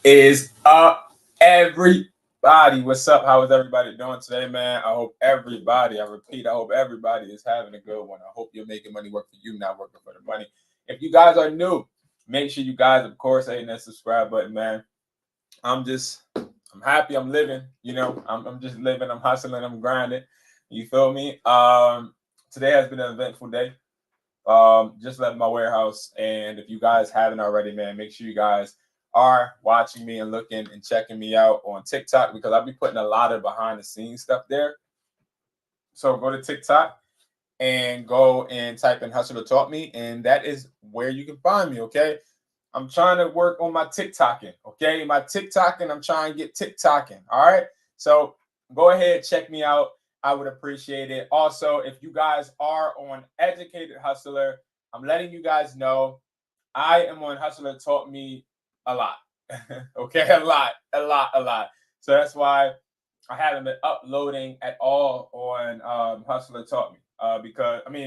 Is up, everybody? What's up? How is everybody doing today, man? I hope everybody, I repeat, I hope everybody is having a good one. I hope you're making money work for you, not working for the money. If you guys are new, make sure you guys, of course, hitting that subscribe button, man. I'm happy. I'm living. I'm just living. I'm hustling. I'm grinding. You feel me? Today has been an eventful day. Just left my warehouse, and if you guys haven't already, man, make sure you guys are watching me and looking and checking me out on TikTok because I'll be putting a lot of behind the scenes stuff there. So go to TikTok and go and type in Hustler Taught Me, and that is where you can find me. Okay, I'm trying to work on my TikToking. Okay, my TikToking. I'm trying to get TikToking. All right, so go ahead, check me out. I would appreciate it. Also, if you guys are on Educated Hustler, I'm letting you guys know I am on Hustler Taught Me a lot. Okay, a lot. So that's why I haven't been uploading at all on Hustler Taught Me.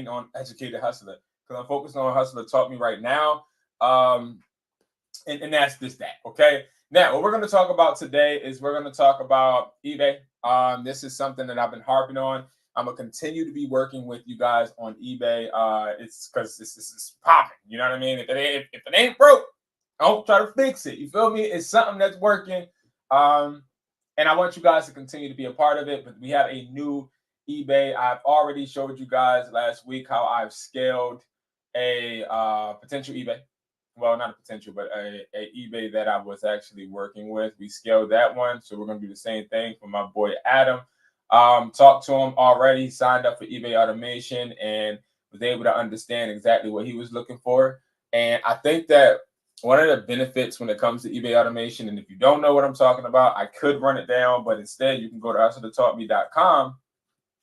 On Educated Hustler, because I'm focused on Hustler Taught Me right now. And that's just that. Okay. Now, what we're going to talk about today is we're going to talk about eBay. This is something that I've been harping on. I'm gonna continue to be working with you guys on eBay. It's because this is popping. You know what I mean? If it ain't broke, don't try to fix it. You feel me? It's something that's working. And I want you guys to continue to be a part of it. But we have a new eBay. I've already showed you guys last week how I've scaled a potential eBay. Well, not a potential, but a eBay that I was actually working with. We scaled that one. So we're going to do the same thing for my boy Adam. Talked to him already, signed up for eBay automation, and was able to understand exactly what he was looking for. And I think that one of the benefits when it comes to eBay automation, and if you don't know what I'm talking about, I could run it down, but instead you can go to hustlertaughtme.com,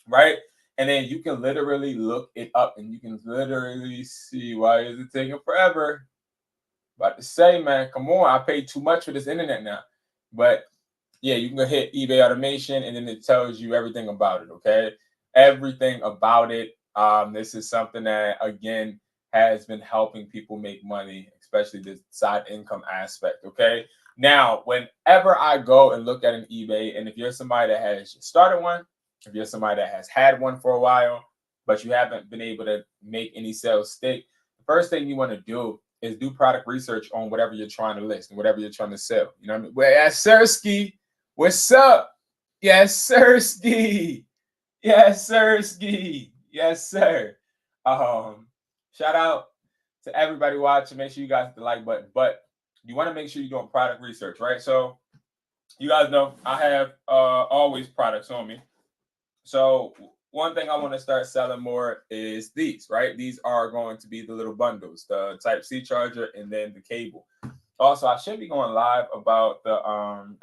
right? And then you can literally look it up and you can literally see why is it taking forever. About to say, man, come on, I paid too much for this internet now. But yeah, you can go hit eBay automation and then it tells you everything about it. Okay, everything about it. This is something that again has been helping people make money, especially the side income aspect. Okay, now whenever I go and look at an eBay, and if you're somebody that has started one, if you're somebody that has had one for a while, but you haven't been able to make any sales stick, the first thing you want to do is do product research on whatever you're trying to list and whatever you're trying to sell. You know what I mean? Well, yes, Sirski. What's up? Yes, Sirski. Yes, Sirski. Yes, sir. Shout out to everybody watching. Make sure you guys hit the like button. But you want to make sure you're doing product research, right? So you guys know I have always products on me. So one thing I want to start selling more is these, right? These are going to be the little bundles, the Type-C charger and then the cable. Also, I should be going live about the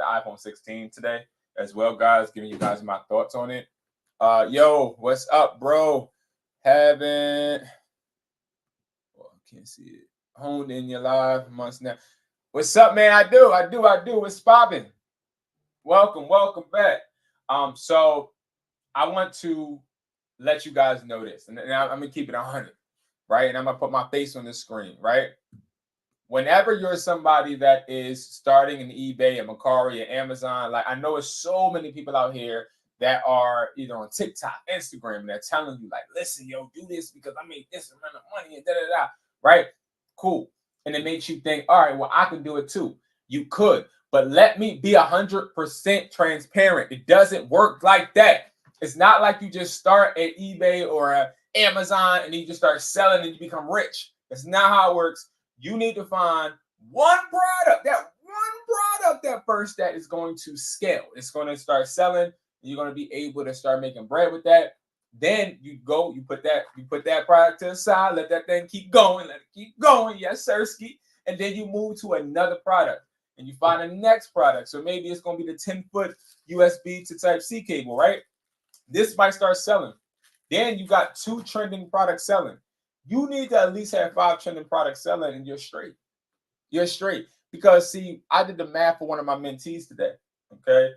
iPhone 16 today as well, guys, giving you guys my thoughts on it. Yo, what's up, bro? Haven't can't see it. Honed in your live months now. What's up, man? I do. What's popping? Welcome back. So I want to let you guys know this, and I'm gonna keep it 100, right? And I'm gonna put my face on the screen, right? Whenever you're somebody that is starting an eBay, a Mercari, an Amazon, like I know there's so many people out here that are either on TikTok, Instagram, and they're telling you, like, listen, yo, do this because I made this amount of money and da, right? Cool. And it makes you think, all right, well, I can do it too. You could, but let me be 100% transparent. It doesn't work like that. It's not like you just start at eBay or Amazon and you just start selling and you become rich. That's not how it works. You need to find one product that first that is going to scale. It's going to start selling. You're going to be able to start making bread with that. Then you put that product to the side, let that thing keep going, yes, sirski. And then you move to another product and you find the next product. So maybe it's going to be the 10-foot USB to Type-C cable, right? This might start selling. Then you got 2 trending products selling. You need to at least have 5 trending products selling and you're straight. You're straight. Because see, I did the math for one of my mentees today. Okay.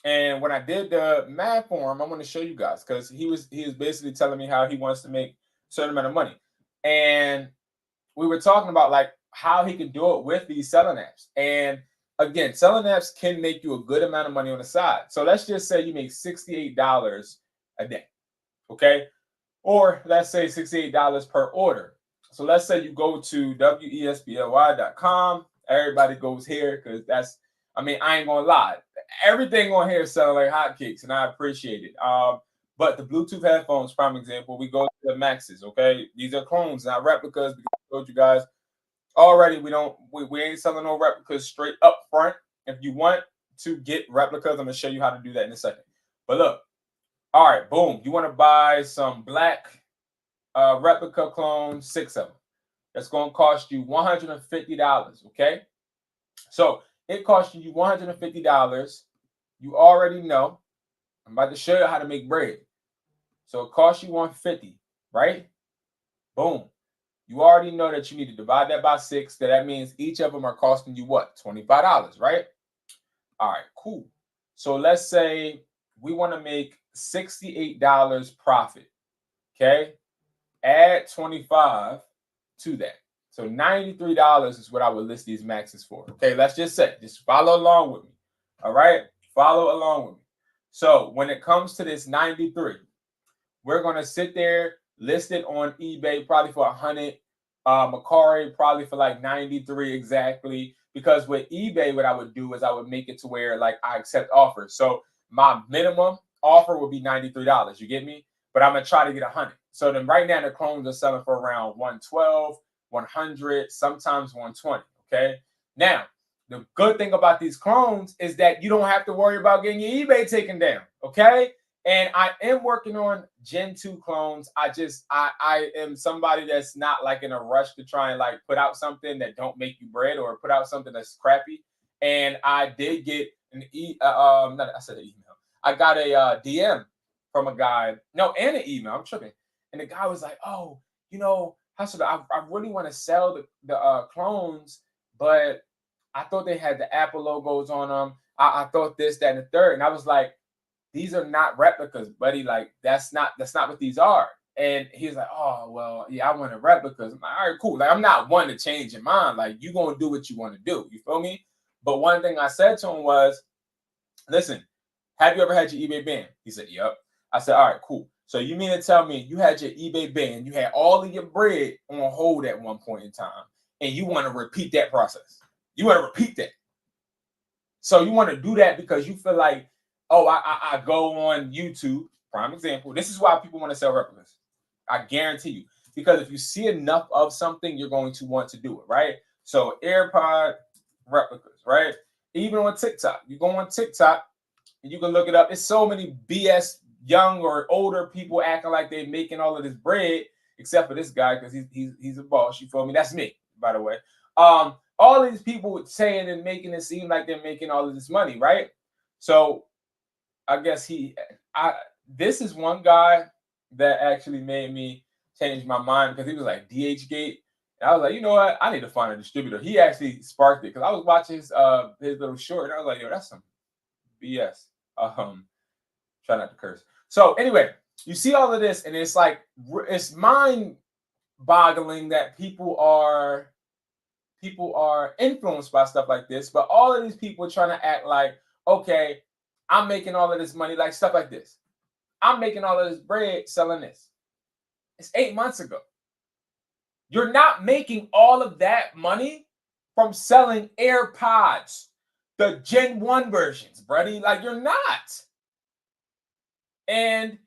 And when I did the math for him, I want to show you guys because he was basically telling me how he wants to make a certain amount of money. And we were talking about like how he can do it with these selling apps. And again, selling apps can make you a good amount of money on the side. So let's just say you make $68 a day, okay? Or let's say $68 per order. So let's say you go to wesply.com. Everybody goes here because that's, I mean, I ain't gonna lie. Everything on here is selling like hotcakes, and I appreciate it. But the Bluetooth headphones, prime example, we go to the Maxes, okay? These are clones, not replicas, because I told you guys already we ain't selling no replicas straight up front. If you want to get replicas, I'm gonna show you how to do that in a second. But look, all right, boom. You want to buy some black replica clones, 6 of them. That's going to cost you $150, okay? So it costs you $150. You already know. I'm about to show you how to make bread. So it costs you $150, right? Boom. You already know that you need to divide that by 6. That means each of them are costing you what? $25, right? All right, cool. So let's say we want to make $68 profit, okay? Add 25 to that. So $93 is what I would list these maxes for. Okay, let's just say, just follow along with me. All right, follow along with me. So when it comes to this 93, we're gonna sit there, list it on eBay probably for 100. Macari probably for like 93 exactly. Because with eBay, what I would do is I would make it to where like I accept offers. So my minimum offer would be $93. You get me? But I'm gonna try to get 100. So then right now the clones are selling for around 112, 100, sometimes 120. Okay. Now the good thing about these clones is that you don't have to worry about getting your eBay taken down. Okay. And I am working on Gen 2 clones. I am somebody that's not like in a rush to try and like put out something that don't make you bread or put out something that's crappy. And I did get an email. I got a DM from a guy, no, and an email. I'm tripping. And the guy was like, "Oh, you know, Hustler, I really want to sell the clones, but I thought they had the Apple logos on them. I thought this, that, and the third." And I was like, "These are not replicas, buddy. Like that's not what these are." And he's like, "Oh, well, yeah, I want a replicas." I'm like, "All right, cool. Like I'm not one to change your mind. Like you gonna do what you want to do. You feel me?" But one thing I said to him was, "Listen, have you ever had your eBay ban?" He said, "Yep." I said, "All right, cool. So you mean to tell me you had your eBay ban, you had all of your bread on hold at one point in time, and you want to repeat that process? You want to repeat that? So you want to do that because you feel like, oh, I go on YouTube, prime example. This is why people want to sell replicas. I guarantee you. Because if you see enough of something, you're going to want to do it, right? So AirPod replicas, right? Even on TikTok. You go on TikTok and you can look it up. It's so many BS young or older people acting like they're making all of this bread, except for this guy, because he's a boss. You feel me? That's me, by the way. All of these people saying and making it seem like they're making all of this money, right? So I guess this is one guy that actually made me change my mind because he was like DH Gate. And I was like, you know what? I need to find a distributor. He actually sparked it because I was watching his little short and I was like, yo, that's some BS. Try not to curse. So anyway, you see all of this and it's like, it's mind boggling that people are influenced by stuff like this, but all of these people are trying to act like, okay, I'm making all of this money, like stuff like this. I'm making all of this bread selling this. It's 8 months ago. You're not making all of that money from selling AirPods, the Gen 1 versions, buddy. Like you're not. And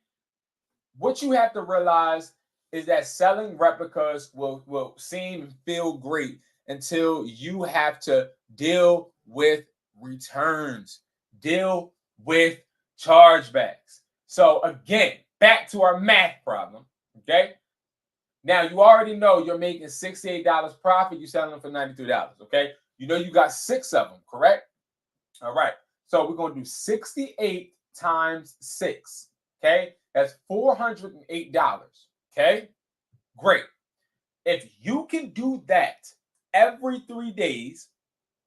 what you have to realize is that selling replicas will seem and feel great until you have to deal with returns, deal with chargebacks. So again, back to our math problem, okay? Now you already know you're making $68 profit, you're selling them for $93, okay? You know you got 6 of them, correct? All right, so we're gonna do 68 times 6, okay? That's $408, okay? Great. If you can do that every 3 days,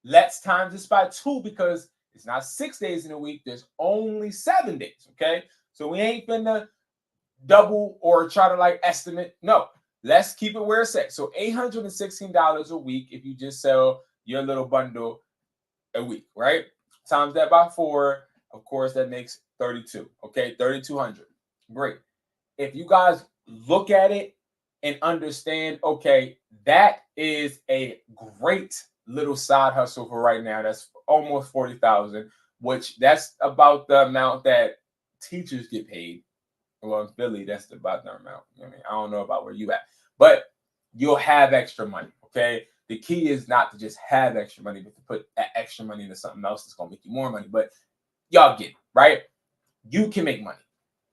let's times this by 2 because it's not 6 days in a week. There's only 7 days, okay? So we ain't finna double or try to like estimate. No, let's keep it where it's at. So $816 a week if you just sell your little bundle a week, right? Times that by 4, of course, that makes 32. Okay, 3,200. Great. If you guys look at it and understand, okay, that is a great little side hustle for right now. That's almost 40,000, which that's about the amount that teachers get paid. Well, in Philly, that's about the amount. I mean, I don't know about where you at, but you'll have extra money. Okay. The key is not to just have extra money, but to put that extra money into something else that's gonna make you more money. But y'all get it, right? You can make money.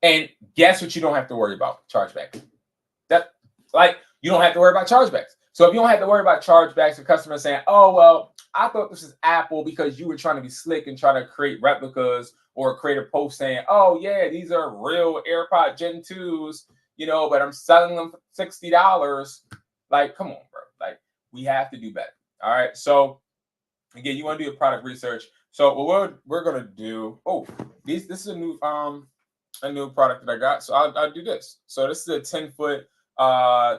And guess what you don't have to worry about? Chargebacks. That, like, you don't have to worry about chargebacks. So if you don't have to worry about chargebacks, the customer saying, oh, well, I thought this was Apple because you were trying to be slick and trying to create replicas or create a post saying, oh, yeah, these are real AirPod Gen 2s, but I'm selling them for $60. Like, come on, bro. Like, we have to do better. All right. So again, you want to do your product research. So what we're gonna do, this is a new product that I got. So I'll do this. So this is a 10-foot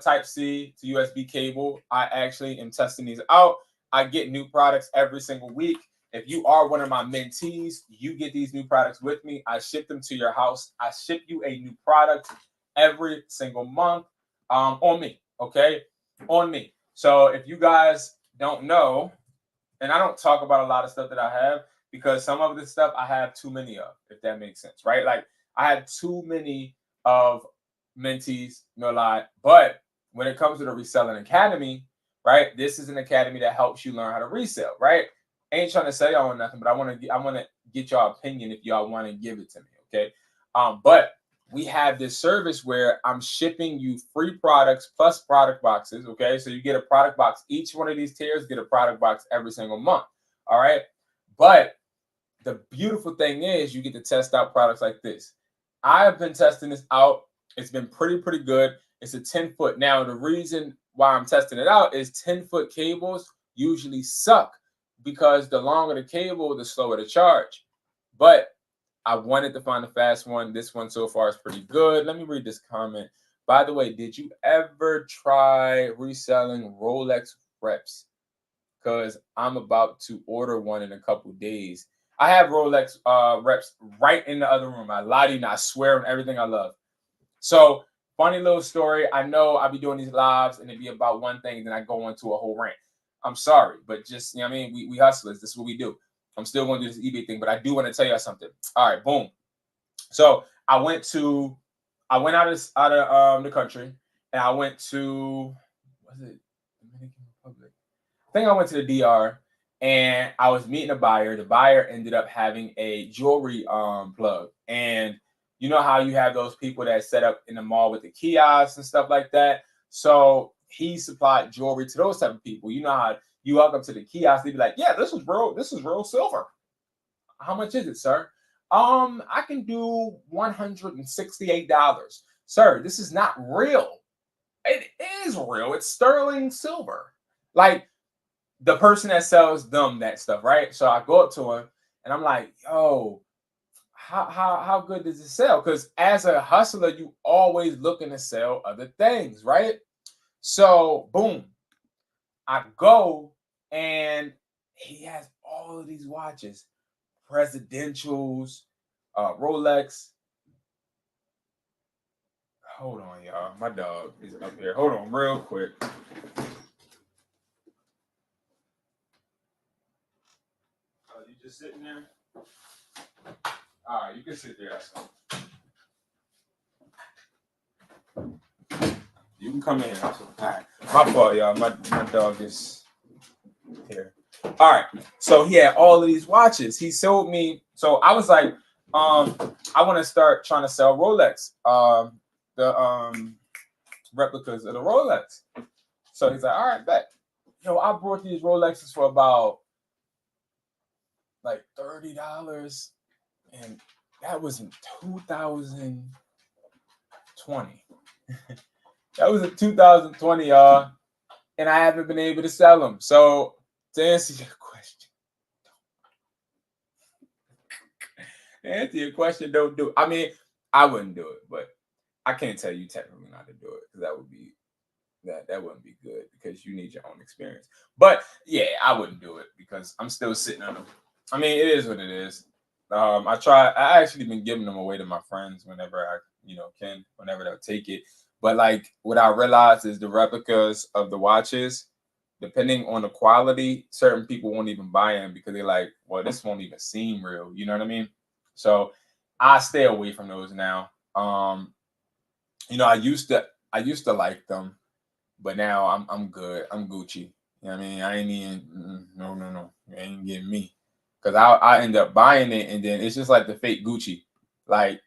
Type C to USB cable. I actually am testing these out. I get new products every single week. If you are one of my mentees, you get these new products with me. I ship them to your house. I ship you a new product every single month on me, okay? On me. So if you guys don't know, and I don't talk about a lot of stuff that I have because some of this stuff I have too many of, if that makes sense, right? Like I have too many of mentees, no lie. But when it comes to the Reselling Academy, right? This is an academy that helps you learn how to resell, right? Ain't trying to sell y'all on nothing, but I want to get y'all opinion if y'all want to give it to me, okay? But we have this service where I'm shipping you free products plus product boxes. Okay. So you get a product box. Each one of these tiers get a product box every single month. All right. But the beautiful thing is you get to test out products like this. I have been testing this out. It's been pretty good. It's a 10-foot. Now, the reason why I'm testing it out is 10-foot cables usually suck because the longer the cable, the slower the charge. But I wanted to find a fast one. This one so far is pretty good. Let me read this comment. By the way, did you ever try reselling Rolex reps? Because I'm about to order one in a couple days. I have Rolex reps right in the other room. I lie to you, I swear on everything I love. So, funny little story. I know I'll be doing these lives and it'd be about one thing, and then I go into a whole rant. I'm sorry, but just, what I mean? We hustlers. This is what we do. I'm still going to do this eBay thing, but I do want to tell you something. All right, boom. So I went out of the country, and I went to, was it Dominican Republic? I think I went to the DR, and I was meeting a buyer. The buyer ended up having a jewelry plug, and you know how you have those people that set up in the mall with the kiosks and stuff like that. So he supplied jewelry to those type of people. You know how you walk up to the kiosk, they'd be like, "Yeah, this is real silver. How much is it, sir?" I can do $168. Sir, this is not real. It is real. It's sterling silver. Like the person that sells them that stuff, right? So I go up to him and I'm like, yo, how good does it sell? Because as a hustler, you always looking to sell other things, right? So boom, I go and he has all of these watches, presidentials, Rolex. Hold on, y'all. My dog is up here. Hold on, real quick. You just sitting there? All right, you can sit there. You can come in. All right. My fault, y'all. My dog is here. All right. So he had all of these watches. He sold me. So I was like, I want to start trying to sell Rolex. The replicas of the Rolex. So he's like, all right, bet. I brought these Rolexes for about like $30, and that was in 2020. That was in 2020, y'all, and I haven't been able to sell them. So to answer your question, don't do it. I mean, I wouldn't do it, but I can't tell you technically not to do it because that would be that wouldn't be good because you need your own experience. But yeah, I wouldn't do it because I'm still sitting on them. I mean, it is what it is. I actually been giving them away to my friends whenever I, can, whenever they'll take it. But like what I realized is the replicas of the watches, depending on the quality, certain people won't even buy them because they're like, well, this won't even seem real. You know what I mean? So I stay away from those now. I used to like them, but now I'm good. I'm Gucci. You know what I mean? I ain't even no. You ain't getting me. Cause I end up buying it and then it's just like the fake Gucci. Like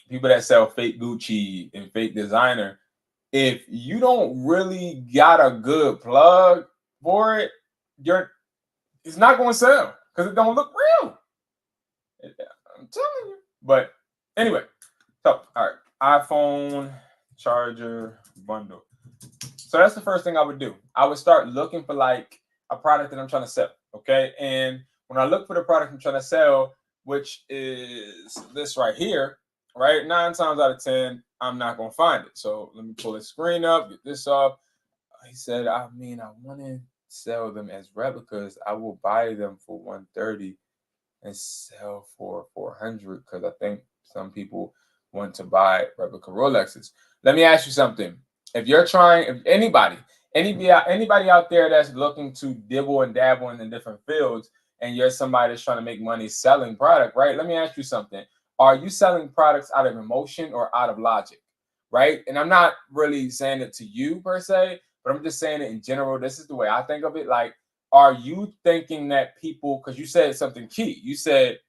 people that sell fake Gucci and fake designer, if you don't really got a good plug for it, it's not gonna sell because it don't look real. I'm telling you. But anyway, so all right, iPhone charger bundle. So that's the first thing I would do. I would start looking for like a product that I'm trying to sell. Okay. And when I look for the product I'm trying to sell, which is this right here, right? 9 times out of 10, I'm not going to find it. So let me pull the screen up, get this off. He said, I want to sell them as replicas. I will buy them for 130 and sell for 400 because I think some people want to buy replica Rolexes. Let me ask you something. If anybody out there that's looking to dibble and dabble in the different fields, and you're somebody that's trying to make money selling product, right? Let me ask you something. Are you selling products out of emotion or out of logic, right? And I'm not really saying it to you per se, but I'm just saying it in general. This is the way I think of it. Like, are you thinking that people, because you said something key, you said,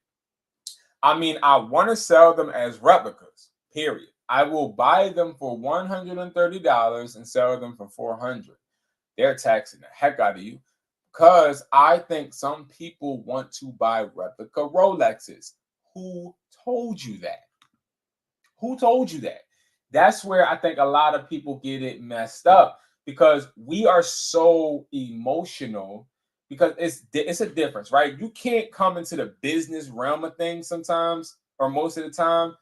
I want to sell them as replicas, period. I will buy them for $130 and sell them for 400. They're taxing the heck out of you because I think some people want to buy replica Rolexes. Who told you that? Who told you that? That's where I think a lot of people get it messed up because we are so emotional because it's a difference, right? You can't come into the business realm of things sometimes or most of the time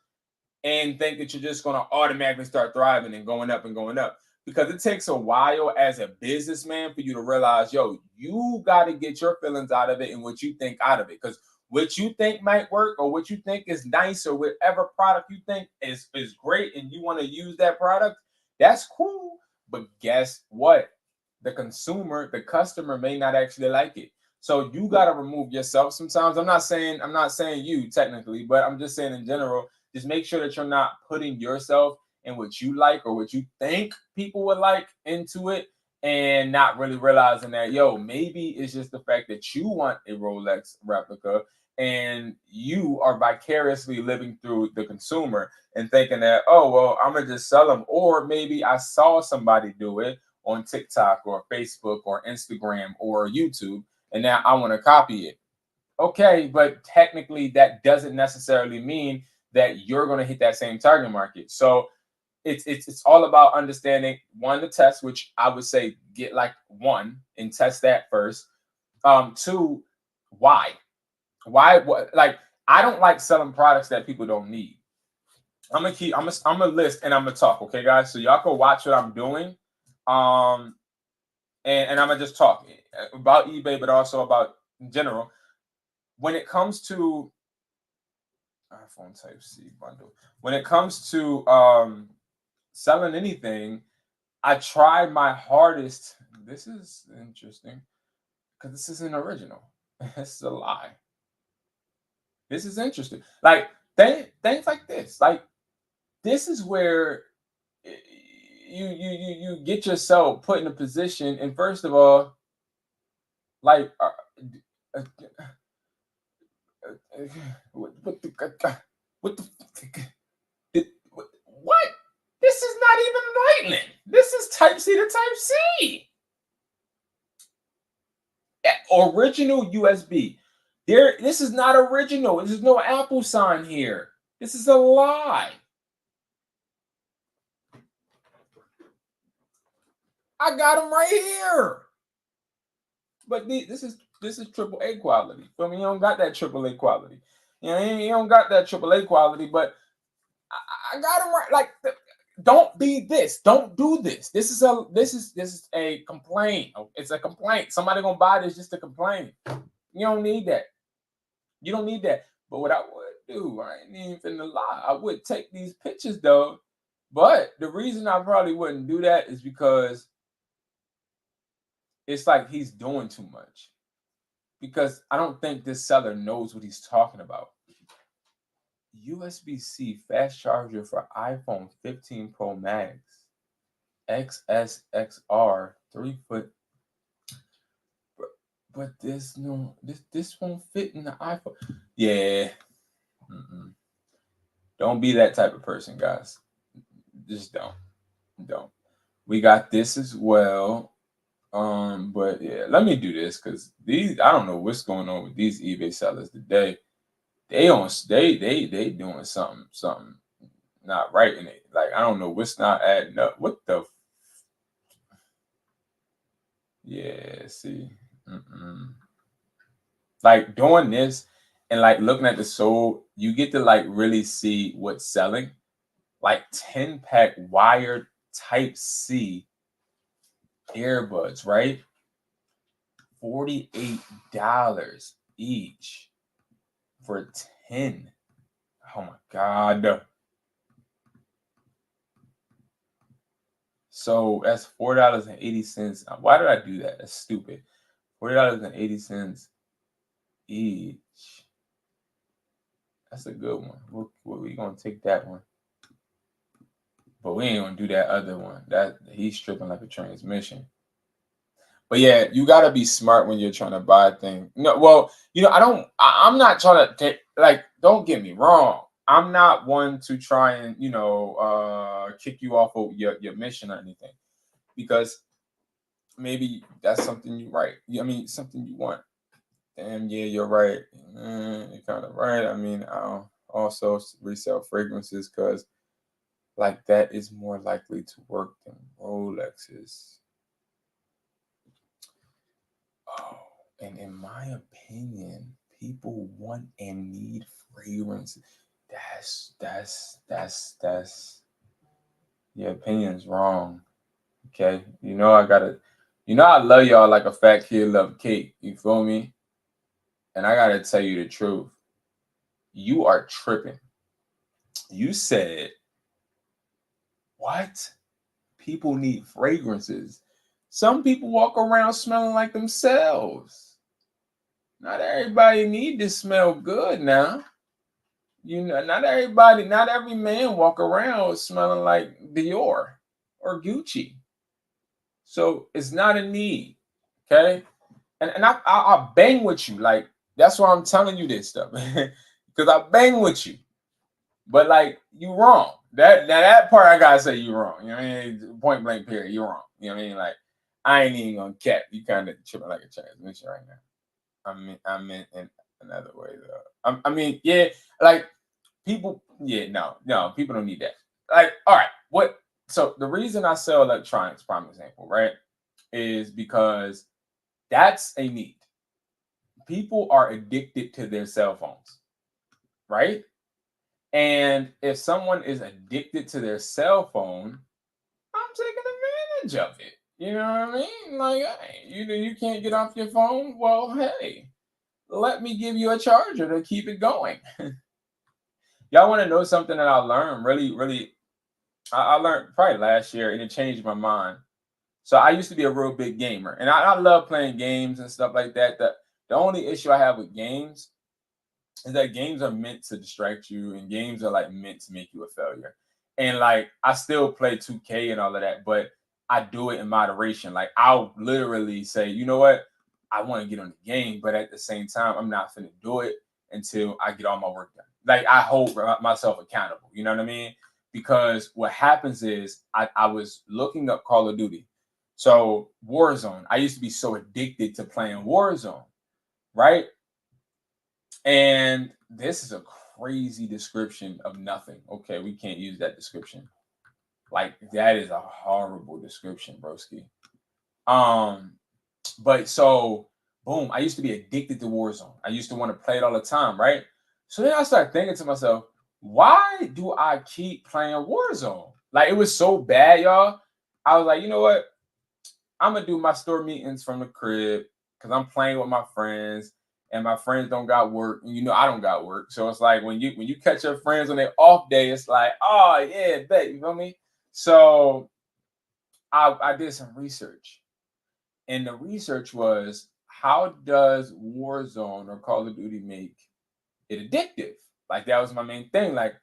and think that you're just going to automatically start thriving and going up because it takes a while as a businessman for you to realize, yo, you got to get your feelings out of it and what you think out of it because what you think might work or what you think is nice or whatever product you think is great and you want to use that product, that's cool. But guess what? The customer may not actually like it. So you got to remove yourself sometimes. I'm not saying you technically, but I'm just saying in general, just make sure that you're not putting yourself and what you like or what you think people would like into it and not really realizing that, yo, maybe it's just the fact that you want a Rolex replica and you are vicariously living through the consumer and thinking that, oh, well, I'm going to just sell them. Or maybe I saw somebody do it on TikTok or Facebook or Instagram or YouTube, and now I want to copy it. Okay, but technically that doesn't necessarily mean that you're going to hit that same target market. So it's all about understanding one, the test, which I would say get like one and test that first. Two, why? What? Like I don't like selling products that people don't need. I'm gonna list and I'm gonna talk. Okay, guys. So y'all can watch what I'm doing. Um, and I'm gonna just talk about eBay, but also about in general. When it comes to iPhone Type C bundle, when it comes to selling anything, I try my hardest. This is interesting because this isn't original. This is a lie. This is interesting. Like things like this. Like this is where you get yourself put in a position. And first of all, like uh, what the what the what? This is not even Lightning. This is Type C to Type C. Original USB. This is not original. There's no Apple sign here. This is a lie. I got them right here. But this is AAA quality. For me, you don't got that AAA quality. You know, you don't got that AAA quality, but I got them right. Like don't be this. Don't do this. This is a complaint. It's a complaint. Somebody gonna buy this just to complain. You don't need that. You don't need that. But what I would do, I ain't even finna lie. I would take these pictures though. But the reason I probably wouldn't do that is because it's like he's doing too much. Because I don't think this seller knows what he's talking about. USB-C fast charger for iPhone 15 Pro Max, XSXR 3-foot. But this won't fit in the iPhone. Yeah. Don't be that type of person, guys. Just don't. We got this as well. But yeah, let me do this because I don't know what's going on with these eBay sellers today. They doing something not right in it. Like I don't know what's not adding up. What the? Yeah, see, like doing this and like looking at the sold, you get to like really see what's selling. Like 10-pack wired Type C earbuds, right? $48 each for 10. Oh my God. So that's $4.80. Why did I do that? That's stupid. $40.80 each. That's a good one. We gonna take that one. But we ain't gonna do that other one. That he's stripping like a transmission. But yeah, you gotta be smart when you're trying to buy a thing. No, well, I'm not trying to take, like, don't get me wrong. I'm not one to try and, kick you off of your mission or anything. Because maybe that's something you right. I mean, something you want. Damn, yeah, you're right. You're kind of right. I mean, I'll also resell fragrances because like that is more likely to work than Rolexes. Oh, and in my opinion, people want and need fragrance. That's your opinion's wrong. Okay. I love y'all like a fat kid love cake. You feel me? And I gotta tell you the truth. You are tripping. You said, what? People need fragrances. Some people walk around smelling like themselves. Not everybody need to smell good now. Not every man walk around smelling like Dior or Gucci. So it's not a need. Okay. And I bang with you. Like, that's why I'm telling you this stuff. Because I bang with you. But like, you wrong. That part I gotta say you wrong. You know what I mean? Point blank period. You're wrong. You know what I mean? Like, I ain't even gonna cap. You kind of tripping like a transmission right now. I meant in another way though. I mean, yeah, like people, yeah, no, people don't need that. Like, all right, what? So the reason I sell electronics, prime example, right, is because that's a need. People are addicted to their cell phones, right? And if someone is addicted to their cell phone, I'm taking advantage of it. You know what I mean? Like, hey, you can't get off your phone. Well, hey, let me give you a charger to keep it going. Y'all want to know something that I learned? Really, I learned probably last year, and it changed my mind. So I used to be a real big gamer, and I love playing games and stuff like that. The only issue I have with games is that games are meant to distract you, and games are like meant to make you a failure. And like I still play 2K and all of that, but I do it in moderation. Like I'll literally say, you know what, I want to get on the game, but at the same time, I'm not finna do it until I get all my work done. Like I hold myself accountable. You know what I mean? Because what happens is I was looking up Call of Duty. So Warzone, I used to be so addicted to playing Warzone, right? And this is a crazy description of nothing. Okay, we can't use that description. Like that is a horrible description, broski. But so boom, I used to be addicted to Warzone. I used to want to play it all the time, right? So then I started thinking to myself, why do I keep playing Warzone? Like, it was so bad, y'all. I was like, you know what? I'm gonna do my store meetings from the crib because I'm playing with my friends, and my friends don't got work, and I don't got work. So it's like when you catch your friends on their off day, it's like, oh yeah, bet, you feel me? So I did some research, and the research was, how does Warzone or Call of Duty make it addictive? Like, that was my main thing. Like,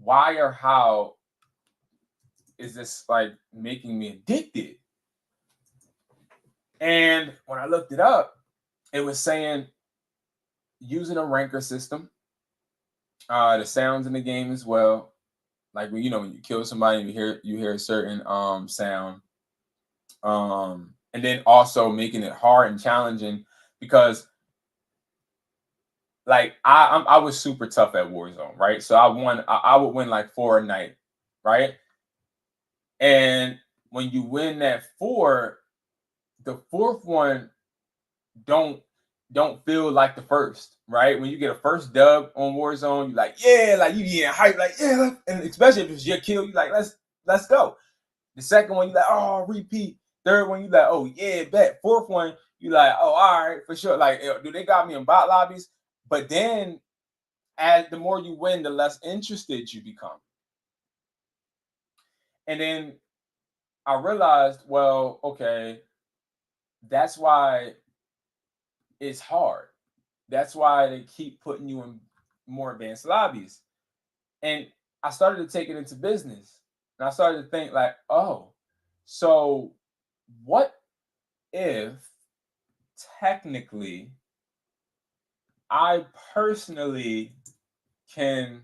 why or how is this like making me addicted? And when I looked it up, it was saying using a ranker system, the sounds in the game as well. Like, when when you kill somebody, you hear a certain sound. And then also making it hard and challenging, because like I was super tough at Warzone, right? So I would win like 4 a night, right? And when you win that 4, the fourth one don't don't feel like the first, right? When you get a first dub on Warzone, you like, yeah, like you getting hype, like, yeah, and especially if it's your kill, you like, let's go. The second one, you like, oh, repeat. Third one, you like, oh yeah, bet. Fourth one, you like, oh, all right, for sure. Like, do they got me in bot lobbies? But then, as the more you win, the less interested you become. And then I realized, well, okay, that's why it's hard. That's why they keep putting you in more advanced lobbies. And I started to take it into business. And I started to think like, oh, so what if technically I personally can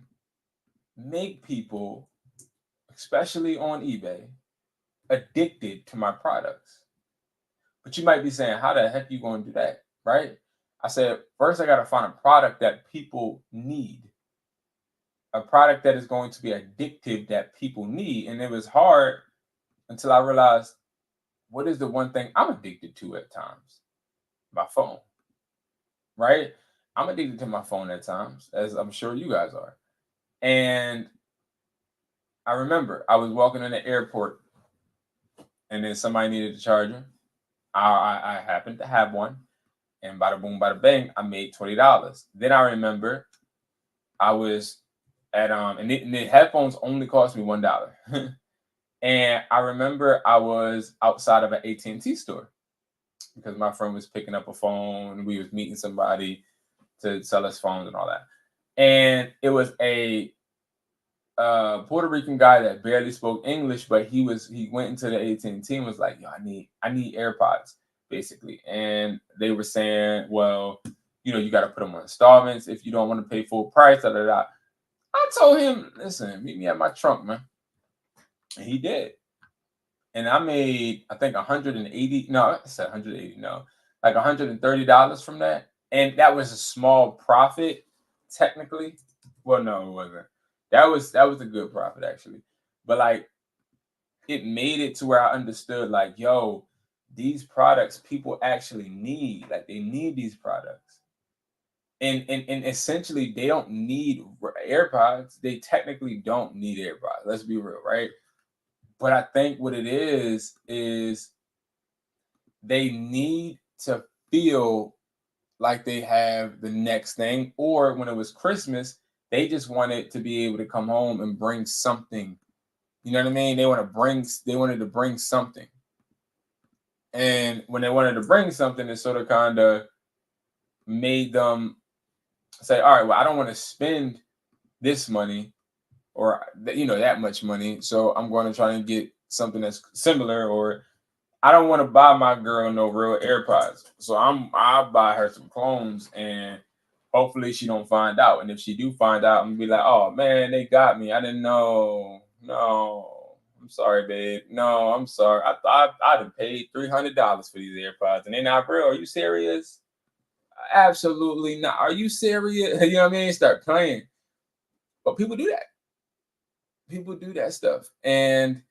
make people, especially on eBay, addicted to my products? But you might be saying, how the heck you going to do that? Right? I said, first I got to find a product that people need, a product that is going to be addictive that people need. And it was hard until I realized, what is the one thing I'm addicted to at times? My phone, right? I'm addicted to my phone at times, as I'm sure you guys are. And I remember I was walking in the airport, and then somebody needed a charger. I happened to have one, and bada boom, bada bang, I made $20. Then I remember I was at and the headphones only cost me $1. And I remember I was outside of an AT&T store because my friend was picking up a phone. We was meeting somebody to sell us phones and all that. And it was a Puerto Rican guy that barely spoke English, but he went into the AT&T and was like, "Yo, I need AirPods, basically." And they were saying, "Well, you got to put them on installments if you don't want to pay full price." Da, da, da. I told him, "Listen, meet me at my trunk, man." And he did. And I made, I think, 180. No, I said 180. No, like $130 from that. And that was a small profit, technically. Well, no, it wasn't. That was a good profit, actually. But like, it made it to where I understood, like, yo, these products people actually need. Like, they need these products. And essentially, they don't need AirPods. They technically don't need AirPods. Let's be real, right? But I think what it is they need to feel like they have the next thing. Or when it was Christmas, they just wanted to be able to come home and bring something. You know what I mean? They wanted to bring something. And when they wanted to bring something, it sort of kind of made them say, all right, well, I don't want to spend this money or that much money. So I'm going to try and get something that's similar, or I don't want to buy my girl no real AirPods. So I'll buy her some clones, and hopefully she don't find out. And if she do find out, I'm gonna be like, oh man, they got me. I didn't know. No. I'm sorry, babe. No, I'm sorry. I thought I'd have paid $300 for these AirPods, and they're not real. Are you serious? Absolutely not. Are you serious? You know what I mean? Start playing. But people do that. People do that stuff. And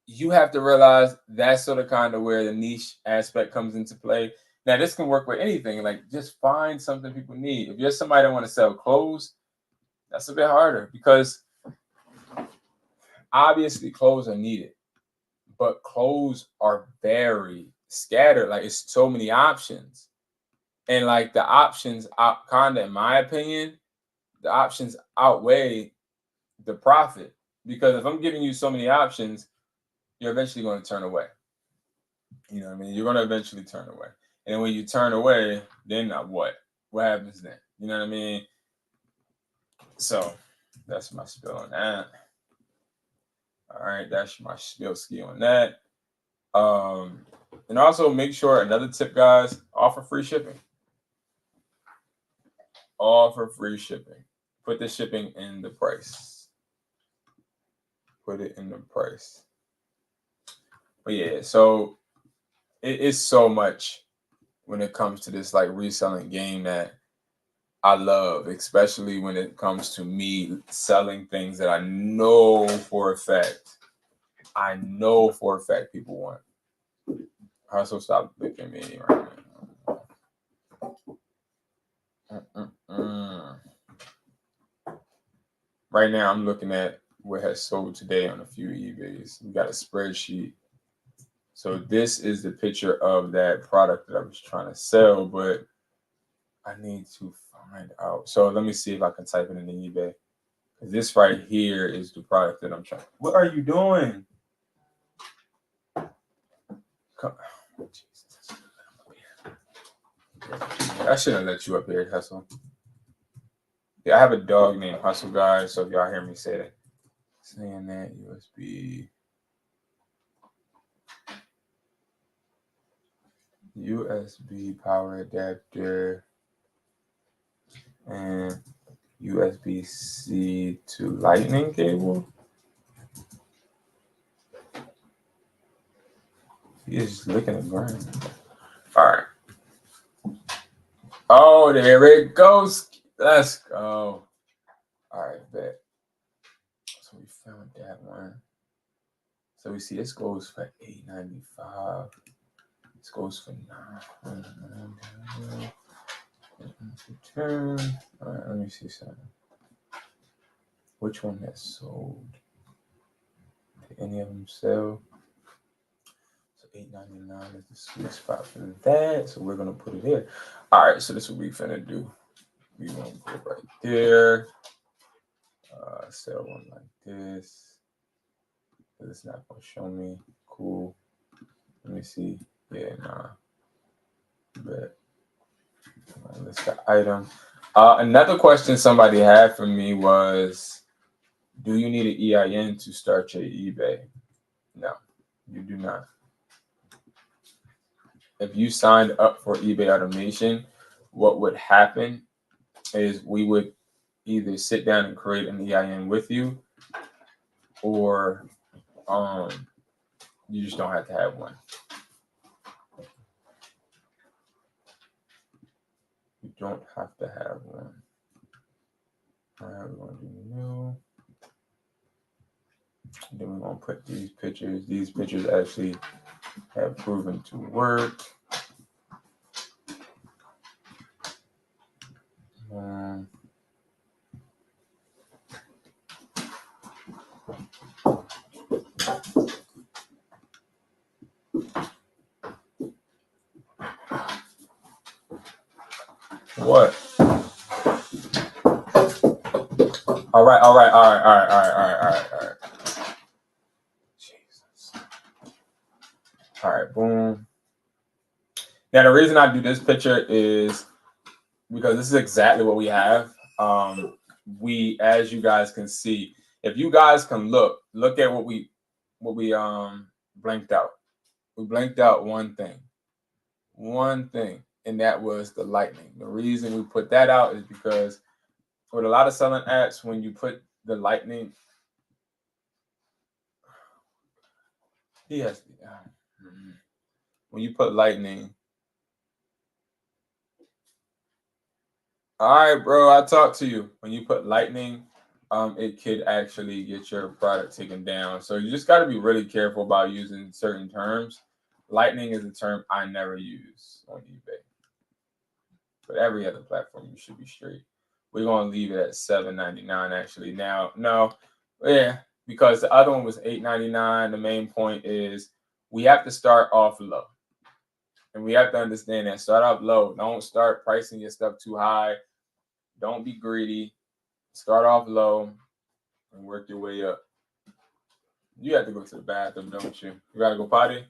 you have to realize that's sort of kind of where the niche aspect comes into play. Now, this can work with anything. Like, just find something people need. If you're somebody that want to sell clothes, that's a bit harder, because obviously clothes are needed, but clothes are very scattered. Like it's so many options. And like the options out kind of, in my opinion, the options outweigh the profit. Because if I'm giving you so many options, you're eventually going to turn away. You know what I mean? You're going to eventually turn away. And when you turn away, then what? What happens then? You know what I mean? So that's my spill on that. All right, that's my spill ski on that. And also make sure, another tip, guys, offer free shipping. Offer free shipping. Put the shipping in the price. Put it in the price. But yeah, so it is so much when it comes to this like reselling game that I love, especially when it comes to me selling things that I know for a fact people want. Hustle, stop looking at me right now. Right now, I'm looking at what has sold today on a few eBays. We got a spreadsheet. So this is the picture of that product that I was trying to sell, but I need to find out. So let me see if I can type it in the eBay. This right here is the product that I'm trying. What are you doing? Jesus. I shouldn't let you up here, Hustle. Yeah, I have a dog named Hustle, guys. So if y'all hear me say that, saying that USB power adapter and USB-C to lightning cable. He is just looking at the ground. All right. Oh, there it goes. Let's go. All right, bet. So we found that one. So we see this goes for $8.95. This goes for $9. All right, let me see something. Which one has sold? Did any of them sell? So $8.99 is the sweet spot for that. So we're gonna put it here. All right, so this is what we finna do. We gonna put it right there. Sell one like this. It's not gonna show me. Cool. Let me see. Yeah, nah. But list the item. Another question somebody had for me was, do you need an EIN to start your eBay? No, you do not. If you signed up for eBay automation, what would happen is we would either sit down and create an EIN with you, or you just don't have to have one. You don't have to have one. All right, we're going to do new. Then we're going to put these pictures. These pictures actually have proven to work. What? All right. Jesus. All right, boom. Now the reason I do this picture is because this is exactly what we have. We, as you guys can see, if you guys can look at what we blanked out. We blanked out one thing, and that was the lightning. The reason we put that out is because with a lot of selling apps, when you put the lightning, when you put lightning. All right, bro, I talked to you. When you put lightning, it could actually get your product taken down. So you just got to be really careful about using certain terms. Lightning is a term I never use on eBay. But every other platform, you should be straight. We're going to leave it at $7.99 actually. Now, no, yeah, because the other one was $8.99. The main point is we have to start off low. And we have to understand that. Start off low. Don't start pricing your stuff too high. Don't be greedy. Start off low and work your way up. You have to go to the bathroom, don't you? You gotta go potty?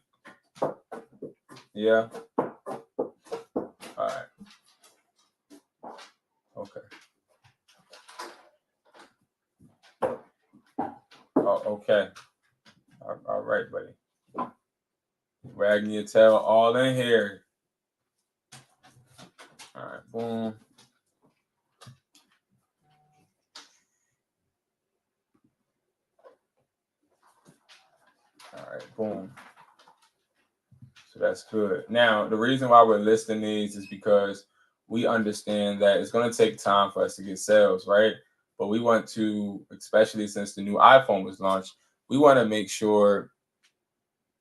Yeah. All right. Okay. Oh, okay. All right, buddy. Wagging your tail all in here. All right, boom. All right, boom. So that's good. Now, the reason why we're listing these is because we understand that it's going to take time for us to get sales, right? But we want to, especially since the new iPhone was launched, we want to make sure,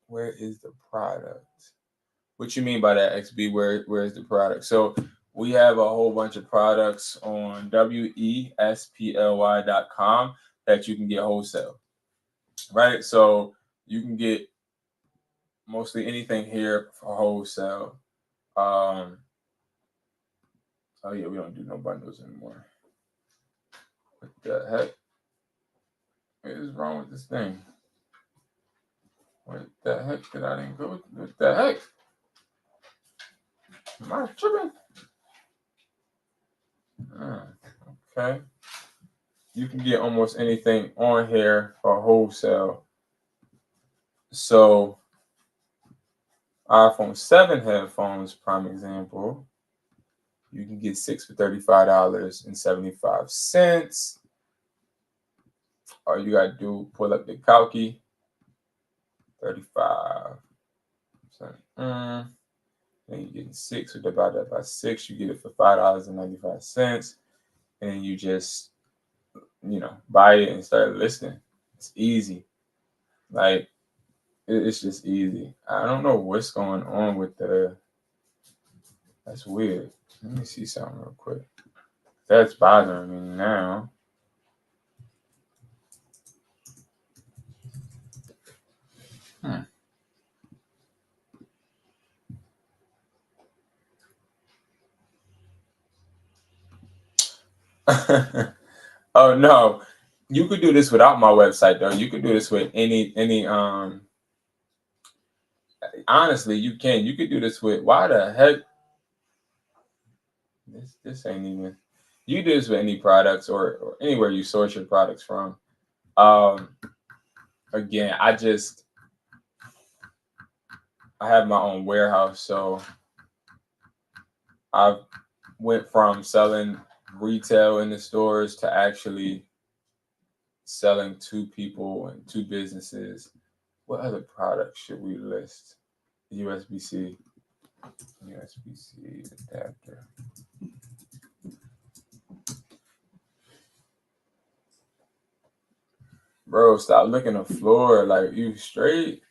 where is the product? What you mean by that, XB? Where is the product? So we have a whole bunch of products on wesply.com that you can get wholesale, right? So you can get mostly anything here for wholesale. Oh yeah, we don't do no bundles anymore. What the heck? What is wrong with this thing? What the heck did I didn't go? What the heck? Am I tripping? Okay. You can get almost anything on here for wholesale. So iPhone 7 headphones, prime example. You can get 6 for $35.75. All you gotta do, pull up the calci. 35. Then you get 6, we divide that by 6, you get it for $5.95. And then you just, buy it and start listing. It's easy. Like, it's just easy. I don't know what's going on with that's weird. Let me see something real quick. That's bothering me now. Oh no. You could do this without my website though. You could do this with any honestly, you can. You could do this with, why the heck? This ain't even, you do this with any products or anywhere you source your products from. Again, I have my own warehouse, so I went from selling retail in the stores to actually selling to people and to businesses. What other products should we list? USB-C adapter. Bro, stop licking the floor. Like, you straight?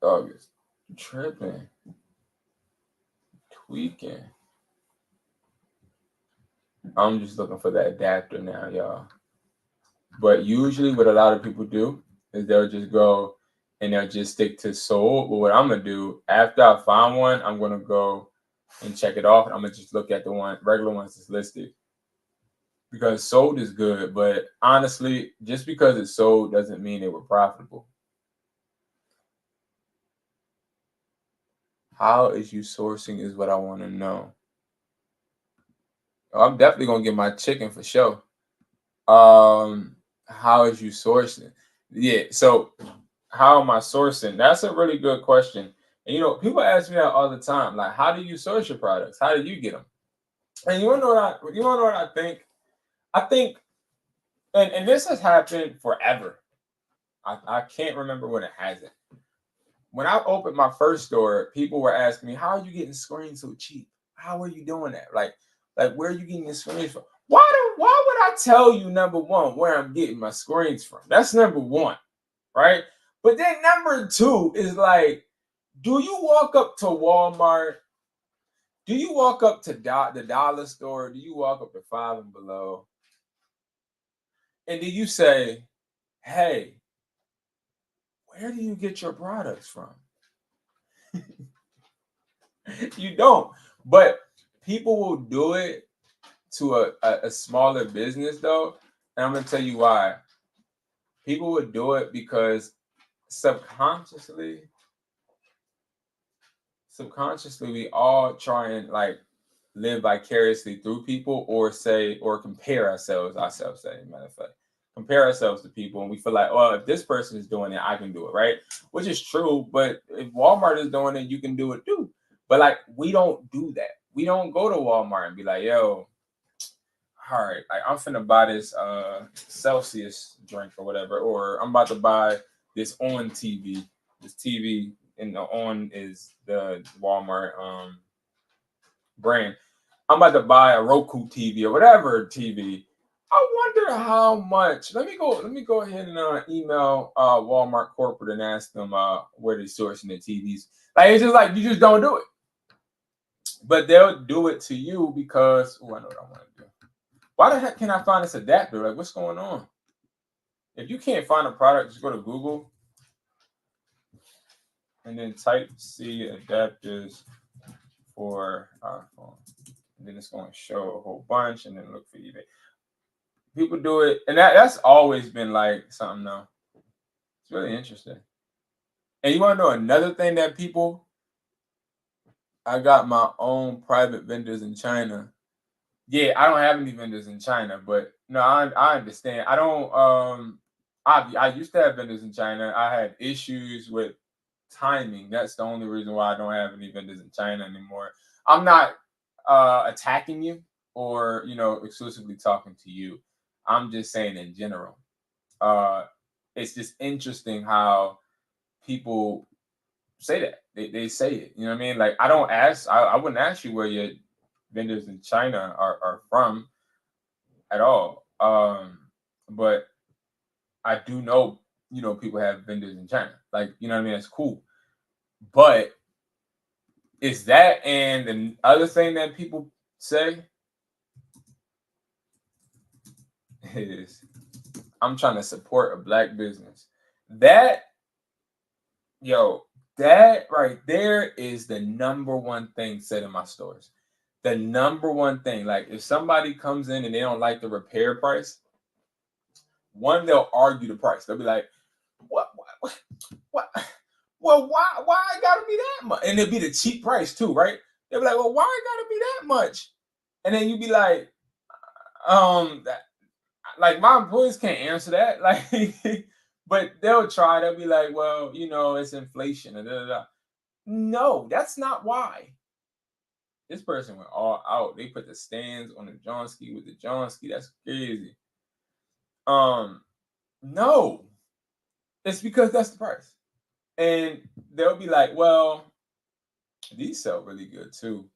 Dog is tripping. Tweaking. I'm just looking for that adapter now, y'all. But usually what a lot of people do is they'll just go and they'll just stick to sold. But what I'm going to do, after I find one, I'm going to go and check it off. And I'm going to just look at the regular ones that's listed. Because sold is good, but honestly, just because it's sold doesn't mean they were profitable. How is you sourcing is what I want to know. I'm definitely gonna get my chicken for sure. How is you sourcing? Yeah, so how am I sourcing? That's a really good question. And people ask me that all the time. Like, how do you source your products? How do you get them? And you wanna know what I think? I think, and this has happened forever. I can't remember when it hasn't. When I opened my first store, people were asking me, "How are you getting screens so cheap? How are you doing that? Like where are you getting your screens from?" Why would I tell you, number one, where I'm getting my screens from? That's number one, right? But then number two is like, do you walk up to Walmart? Do you walk up to the dollar store? Do you walk up to Five and Below? And then you say, hey, where do you get your products from? You don't. But people will do it to a smaller business though. And I'm gonna tell you why. People would do it because subconsciously, we all try and like live vicariously through people or say or compare ourselves say matter of fact compare ourselves to people, and we feel like, well, if this person is doing it, I can do it, right? Which is true, but if Walmart is doing it, you can do it too. But like, we don't do that. We don't go to Walmart and be like, yo, all right, like, I'm finna buy this Celsius drink or whatever, or I'm about to buy this on TV. This TV, and the on is the Walmart brand. I'm about to buy a Roku TV or whatever TV. I wonder how much. Let me go ahead and email Walmart corporate and ask them where they're sourcing their TVs. Like, it's just like, you just don't do it. But they'll do it to you because, oh, I know what I want to do. Why the heck can I find this adapter? Like, what's going on? If you can't find a product, just go to Google and then type C adapters for iPhone. And then it's going to show a whole bunch, and then look for eBay. People do it, and that's always been like something now. It's really interesting. And you want to know another thing that people, I got my own private vendors in China. Yeah, I don't have any vendors in China, but no, I understand. I don't I used to have vendors in China. I had issues with timing. That's the only reason why I don't have any vendors in China anymore. I'm not attacking you or, exclusively talking to you. I'm just saying in general. It's just interesting how people say that. They say it. You know what I mean? Like, I don't ask, I wouldn't ask you where your vendors in China are from at all. But I do know, people have vendors in China. Like, you know what I mean? It's cool. But it's that, and the other thing that people say is, I'm trying to support a black business. That that right there is the number one thing said in my stores. The number one thing, like, if somebody comes in and they don't like the repair price, one, they'll argue the price. They'll be like, what? Well, why it gotta be that much? And it'll be the cheap price too, right? They'll be like, well, why it gotta be that much? And then you be like, like, my employees can't answer that. Like, but they'll try. They'll be like, well, it's inflation. Da, da, da. No, that's not why. This person went all out. They put the stands on the Johnski with the Johnski. That's crazy. No, it's because that's the price. And they'll be like, well, these sell really good too.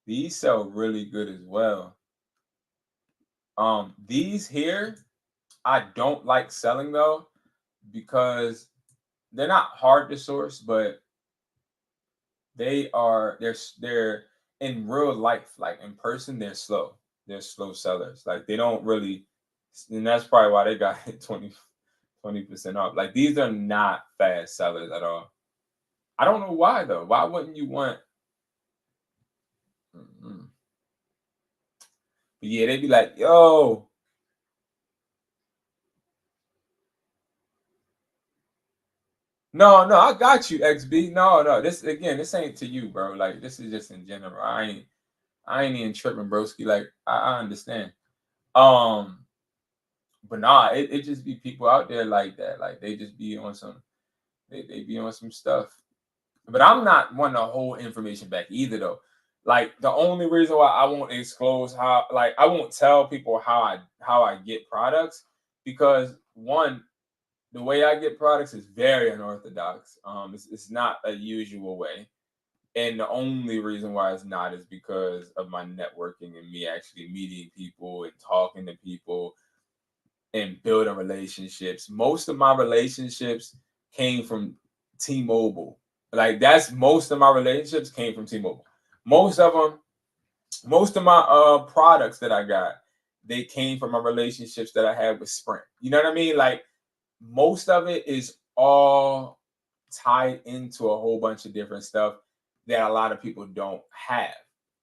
These sell really good as well. These here, I don't like selling though, because they're not hard to source, but they're in real life, like in person, they're slow. They're slow sellers. Like, they don't really, and that's probably why they got 20% off. Like, these are not fast sellers at all. I don't know why though. Why wouldn't you want? Mm-hmm. But yeah, they'd be like, yo. No, I got you, XB. No. This ain't to you, bro. Like, this is just in general. I ain't even tripping, broski. Like, I understand. Um, but nah, it just be people out there like that. Like, they just be on some, they be on some stuff. But I'm not wanting to hold information back either though. Like, the only reason why I won't disclose how, like, I won't tell people how I get products, because one, the way I get products is very unorthodox. It's not a usual way. And the only reason why it's not is because of my networking and me actually meeting people and talking to people and building relationships. Most of my relationships came from T-Mobile. Like, that's most of my relationships came from T-Mobile. Most of my products that I got, they came from my relationships that I had with Sprint. You know what I mean? Like most of it is all tied into a whole bunch of different stuff that a lot of people don't have.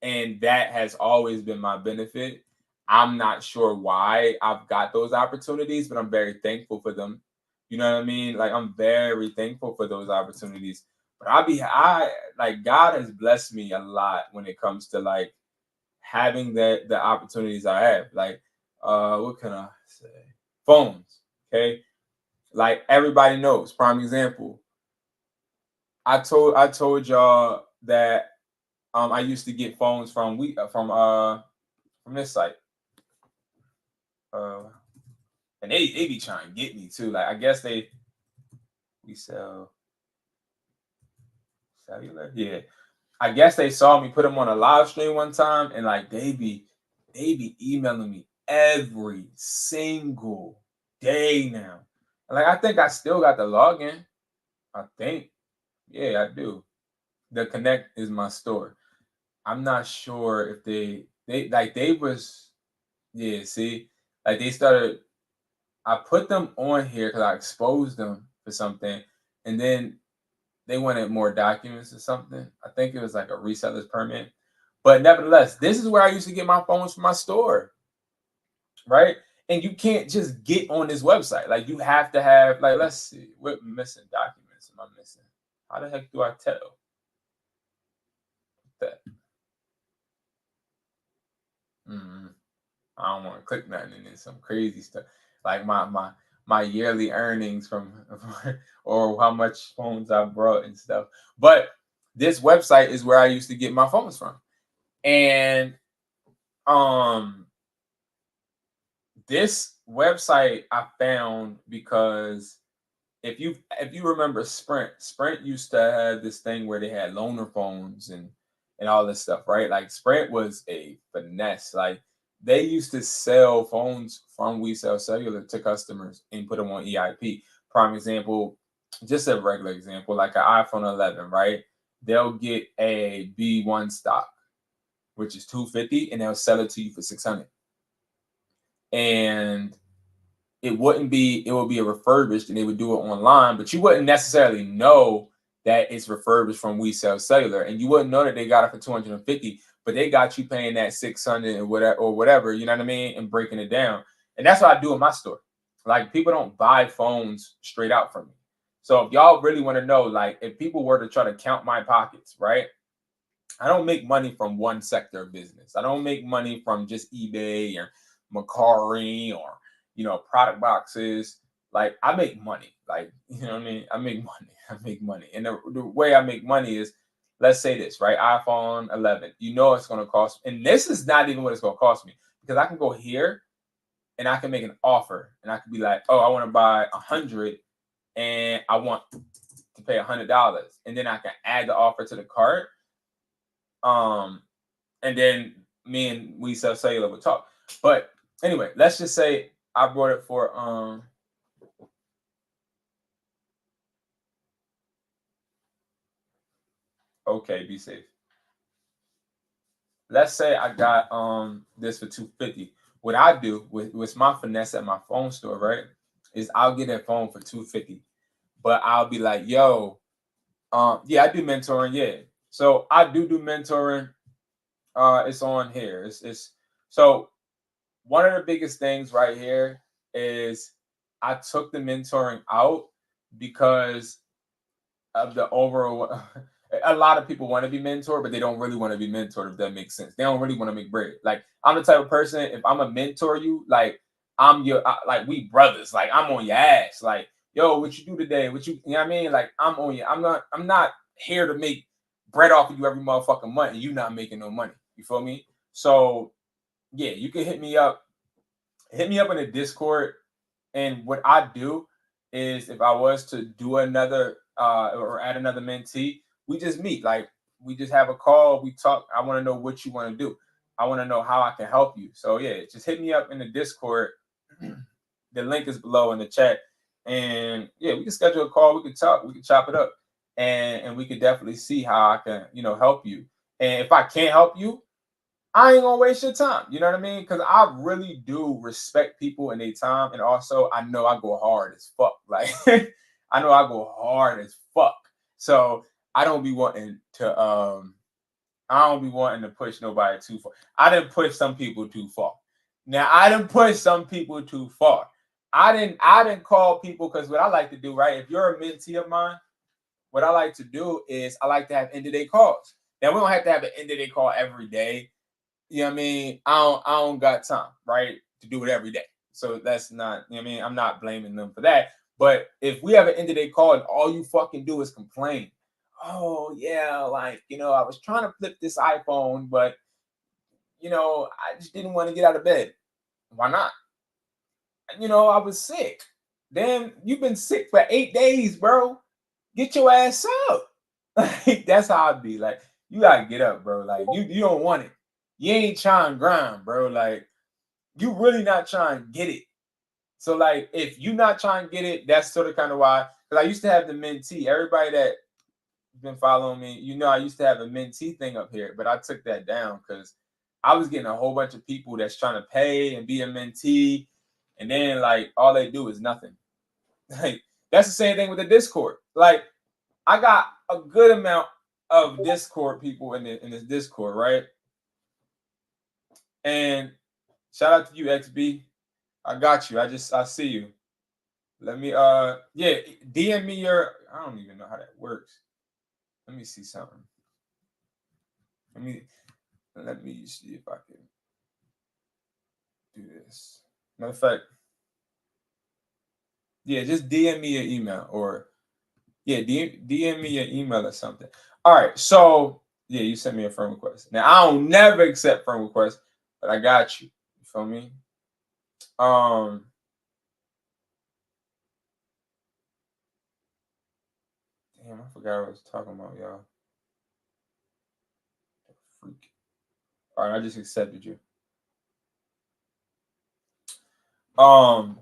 And that has always been my benefit. I'm not sure why I've got those opportunities, but I'm very thankful for them. You know what I mean? Like I'm very thankful for those opportunities. But I like God has blessed me a lot when it comes to like having the opportunities I have. Like what can I say? Phones. Okay. Like everybody knows, prime example. I told y'all that I used to get phones from this site. Uh and they be trying to get me too. Like I guess we sell cellular. Yeah. I guess they saw me put them on a live stream one time and like they be emailing me every single day now. And like I think I still got the login. I think. Yeah, I do. The Connect is my store. I'm not sure if they like they was yeah, see, like they started I put them on here because I exposed them for something, and then they wanted more documents or something. I think it was like a reseller's permit. But nevertheless, this is where I used to get my phones from my store, right? And you can't just get on this website. Like you have to have, like, let's see, what missing documents am I missing? How the heck do I tell that? Mm, I don't want to click nothing and then some crazy stuff. Like my yearly earnings from or how much phones I brought and stuff. But this website is where I used to get my phones from. And um this website I found because if you remember Sprint used to have this thing where they had loaner phones and all this stuff, right? Like Sprint was a finesse. Like they used to sell phones from We Sell Cellular to customers and put them on EIP. Prime example, just a regular example, like an iPhone 11, right? They'll get a B1 stock, which is 250, and they'll sell it to you for 600. And it would be a refurbished and they would do it online, but you wouldn't necessarily know that it's refurbished from We Sell Cellular, and you wouldn't know that they got it for 250, but they got you paying that 600 and whatever, you know what I mean, and breaking it down. And that's what I do in my store. Like people don't buy phones straight out from me. So if y'all really want to know, like if people were to try to count my pockets, right? I don't make money from one sector of business. I don't make money from just eBay or Macari or product boxes. Like I make money. Like you know what I mean. I make money. I make money. And the way I make money is, let's say this, right? iPhone 11. You know it's going to cost, and this is not even what it's going to cost me because I can go here and I can make an offer and I can be like, oh, I want to buy 100 and I want to pay $100, and then I can add the offer to the cart. And then me and We Sell Cellular would talk. But anyway, let's just say I brought it for okay, be safe. Let's say I got this for 250. What I do with my finesse at my phone store, right, is I'll get that phone for 250. But I'll be like, yo, yeah, I do mentoring, yeah. So I do mentoring. It's on here. It's so one of the biggest things right here is I took the mentoring out because of the overall. A lot of people want to be mentored, but they don't really want to be mentored. If that makes sense, they don't really want to make bread. Like I'm the type of person. If I'm a mentor you, like like we brothers. Like I'm on your ass. Like yo, what you do today? You know what I mean? Like I'm on you. I'm not here to make bread off of you every motherfucking month, and you not making no money. You feel me? So yeah, you can hit me up. Hit me up in the Discord. And what I do is if I was to do another or add another mentee, we just meet. Like we just have a call, we talk. I want to know what you want to do. I want to know how I can help you. So yeah, just hit me up in the Discord. The link is below in the chat. And yeah, we can schedule a call, we can talk, we can chop it up. And we could definitely see how I can, help you. And if I can't help you, I ain't gonna waste your time. You know what I mean? Because I really do respect people and their time, and also I know I go hard as fuck. Like I know I go hard as fuck. So I don't be wanting to I don't be wanting to push nobody too far. I didn't push some people too far. Now I didn't push some people too far. I didn't call people because what I like to do, right? If you're a mentee of mine, what I like to do is I like to have end of day calls. Now we don't have to have an end of day call every day. You know what I mean? I don't got time, right? To do it every day. So that's not, you know what I mean? I'm not blaming them for that. But if we have an end of day call and all you fucking do is complain, oh yeah, like I was trying to flip this iPhone, but I just didn't want to get out of bed. Why not? I was sick. Damn, you've been sick for 8 days, bro. Get your ass up. Like that's how I'd be. Like, you gotta get up, bro. Like you don't want it. You ain't trying to grind, bro. Like, you really not trying to get it. So, like, if you not trying to get it, that's sort of kind of why. Because I used to have the mentee. Everybody that been following me, I used to have a mentee thing up here, but I took that down because I was getting a whole bunch of people that's trying to pay and be a mentee, and then like all they do is nothing. Like that's the same thing with the Discord. Like I got a good amount of Discord people in this Discord, right? And shout out to you, XB. I got you. I see you. Let me yeah, DM me your I don't even know how that works. Let me see something. Let me see if I can do this. Matter of fact, yeah, just DM me your email or yeah, DM me your email or something. All right, so yeah, you sent me a friend request. Now I don't never accept friend requests, but I got you. You feel me? Um, damn, I forgot what I was talking about, y'all. Freak. All right, I just accepted you. Um,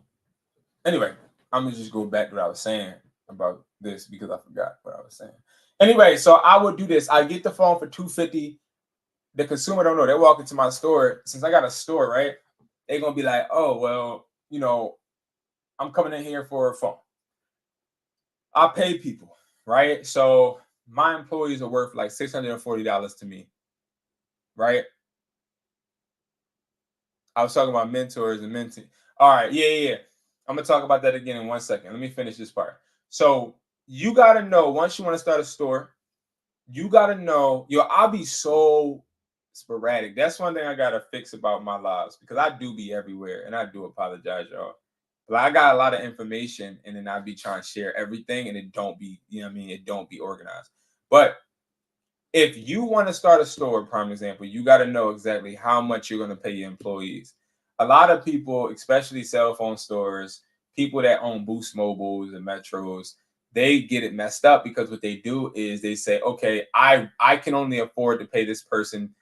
anyway, I'm gonna just go back to what I was saying about this because I forgot what I was saying. Anyway, so I would do this. I get the phone for $250. The consumer don't know. They walk into my store. Since I got a store, right? They're gonna be like, oh well, I'm coming in here for a phone. I pay people, right? So my employees are worth like $640 to me, right? I was talking about mentors and mentoring. All right, yeah. I'm gonna talk about that again in 1 second. Let me finish this part. So you gotta know once you want to start a store, you gotta know, I'll be so sporadic. That's one thing I gotta fix about my lives because I do be everywhere and I do apologize, y'all. But I got a lot of information and then I be trying to share everything and it don't be, it don't be organized. But if you want to start a store, prime example, you got to know exactly how much you're going to pay your employees. A lot of people, especially cell phone stores, people that own Boost Mobiles and Metros, they get it messed up because what they do is they say, okay, I can only afford to pay this person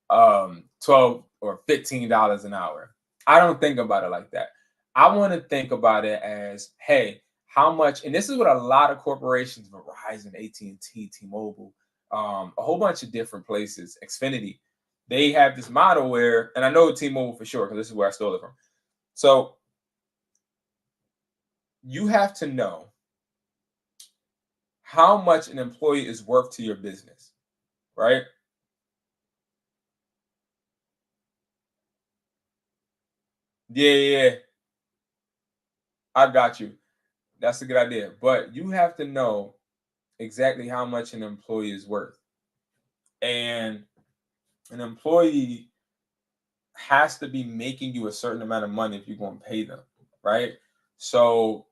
12 or $15 an hour. I don't think about it like that. I want to think about it as, hey, how much, and this is what a lot of corporations, Verizon, AT&T, T-Mobile, a whole bunch of different places, Xfinity, they have this model where, and I know T-Mobile for sure, because this is where I stole it from. So you have to know how much an employee is worth to your business, right? Yeah. I got you. That's a good idea. But you have to know exactly how much an employee is worth. And an employee has to be making you a certain amount of money if you're going to pay them, right? So,